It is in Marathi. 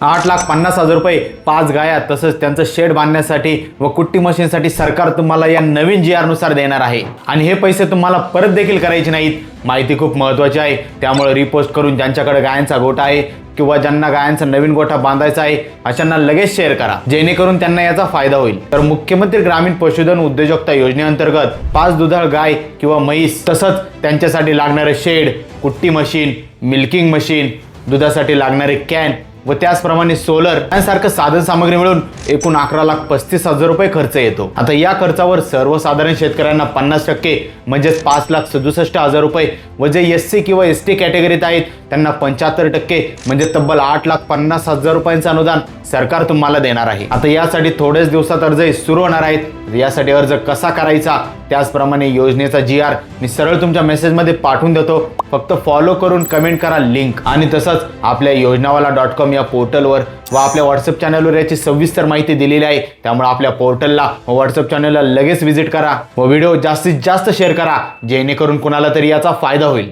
8,50,000 रुपये 5 गाया तसंच त्यांचं शेड बांधण्यासाठी व कुट्टी मशीनसाठी सरकार तुम्हाला या नवीन GR नुसार देणार आहे आणि हे पैसे तुम्हाला परत देखील करायचे नाहीत। माहिती खूप महत्त्वाची आहे, त्यामुळे रिपोस्ट करून ज्यांच्याकडे गायांचा गोठा आहे किंवा ज्यांना गायांचा नवीन गोठा बांधायचा आहे अशांना लगेच शेअर करा, जेणेकरून त्यांना याचा फायदा होईल। तर मुख्यमंत्री ग्रामीण पशुधन उद्योजकता योजनेअंतर्गत 5 दुधाळ गाय किंवा म्हैस तसंच त्यांच्यासाठी लागणारे शेड, कुट्टी मशीन, मिल्किंग मशीन, दुधासाठी लागणारे कॅन व त्याचप्रमाणे सोलर यांसारखं साधन सामग्री मिळून एकूण 11,35,000 रुपये खर्च येतो। आता या खर्चावर सर्वसाधारण शेतकऱ्यांना 50% म्हणजेच 5,67,000 रुपये व जे SC किंवा ST कॅटेगरीत आहेत त्यांना 75% म्हणजे तब्बल 8,50,000 रुपयांचं अनुदान सरकार तुम्हाला देणार आहे। आता यासाठी थोड्याच दिवसात अर्ज सुरू होणार आहेत। यासाठी अर्ज कसा करायचा, त्याचप्रमाणे योजनेचा GR मी सरळ तुमच्या मेसेजमध्ये पाठवून देतो, फक्त फॉलो करून कमेंट करा लिंक। आणि तसंच आपल्या योजनावाला.com या पोर्टलवर व आपल्या व्हॉट्सअप चॅनलवर याची सविस्तर माहिती दिलेली आहे, त्यामुळे आपल्या पोर्टलला व व्हॉट्सअप चॅनलला लगेच व्हिजिट करा व व्हिडिओ जास्तीत जास्त शेअर करा, जेणेकरून कुणाला तरी याचा फायदा होईल।